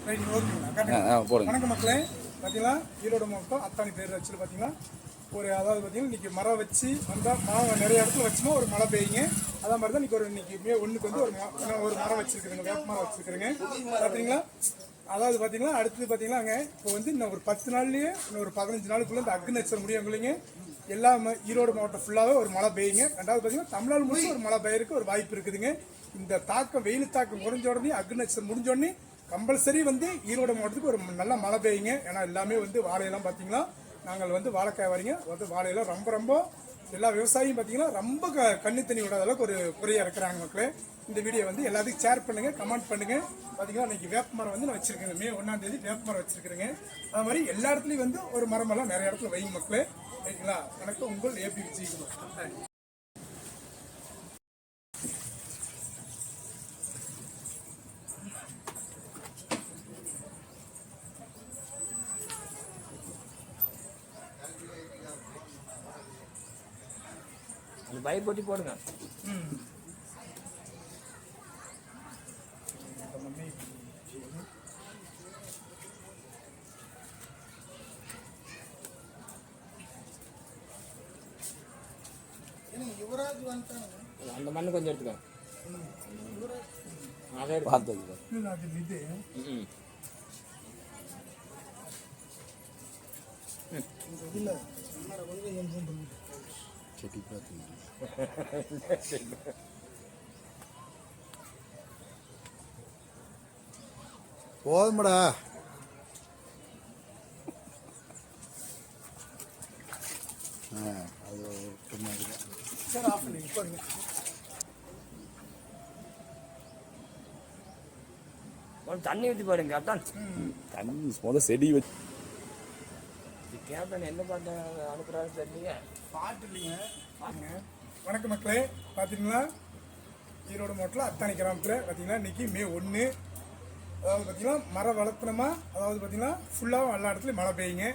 Right ஓகேங்களா போடுங்க. வணக்கம் மக்களே, பார்த்தீங்களா ஈரோடு மாவட்டம் அத்தானி பேர் வச்சு பார்த்தீங்கன்னா ஒரு அதாவது பார்த்தீங்கன்னா இன்றைக்கி மரம் வச்சு வந்தால் மரம் நிறைய இடத்துல வச்சுமா ஒரு மழை பெய்யுங்க. அதே மாதிரி தான் இன்றைக்கி ஒரு இன்றைக்கி ஒன்றுக்கு வந்து ஒரு மரம் வச்சுருக்குறேங்க, வேப்ப மரம் வச்சுருக்குறேங்க. பார்த்தீங்களா அதாவது பார்த்தீங்கன்னா அடுத்தது பார்த்தீங்கன்னாங்க இப்போ வந்து இன்னும் ஒரு 10 நாள்லேயே இன்னும் ஒரு 15 நாளுக்குள்ளே இந்த அக்னி நட்சத்திரம் முடியும் இல்லைங்க. எல்லா ஈரோடு மாவட்டம் ஃபுல்லாகவே ஒரு மழை பெய்யுங்க. ரெண்டாவது பார்த்தீங்கன்னா தமிழ்நாடு முழுக்க ஒரு மழை பெய்யறதுக்கு ஒரு வாய்ப்பு இருக்குதுங்க. இந்த தாக்கம் வெயில் தாக்கம் குறைஞ்ச உடனே அக்னி நட்சத்திரம் முடிஞ்ச உடனே கம்பல்சரி வந்து ஈரோடு மாவட்டத்துக்கு ஒரு நல்ல மழை பெய்யுங்க. ஏன்னா எல்லாமே வந்து வாழையெல்லாம் பார்த்தீங்கன்னா நாங்கள் வந்து வாழைக்காய் வரீங்க வந்து வாழையெல்லாம் ரொம்ப ரொம்ப எல்லா விவசாயியும் பார்த்தீங்கன்னா ரொம்ப கண்ணு தண்ணி விடாத அளவுக்கு ஒரு குறையாக இருக்கிறாங்க மக்களே. இந்த வீடியோ வந்து எல்லாத்துக்கும் ஷேர் பண்ணுங்க, கமெண்ட் பண்ணுங்க. பார்த்தீங்கன்னா இன்னைக்கு வேப்ப மரம் வந்து நான் வச்சிருக்கேங்க. மே 1ஆம் தேதி வேப்ப மரம் வச்சிருக்கிறேங்க. அது மாதிரி எல்லா இடத்துலையும் வந்து ஒரு மரமெல்லாம் நிறைய இடத்துல வைங்க மக்களே. ரைட்டுங்களா? வணக்கம், உங்கள் ஏபி விஜயகுமார். பைப் போட்டி போடுங்க. யுவராஜ் வந்துட்டாங்க. அந்த மண்ணு கொஞ்சம் எடுத்துக்கோ. அதே பார்த்தது போதுமடா. அது சார் ஆஃப் பண்ணி பாருங்க. தண்ணி ஊற்றி பாருங்க. அதான் தண்ணி முதல்ல செடி வச்சு கேப்டன் என்ன பாட்டு அனுப்புறாரு தெரியல. பாட்டு இல்லைங்க. வணக்கம் மக்களே, பார்த்தீங்களா ஈரோடு மாவட்டத்தில் அத்தானி கிராமத்தில் பார்த்தீங்கன்னா இன்னைக்கு மே 1. அதாவது பார்த்தீங்கன்னா மரம் வளர்த்தனமா அதாவது பார்த்தீங்கன்னா ஃபுல்லாக எல்லா இடத்துலையும் மழை பெய்யுங்க.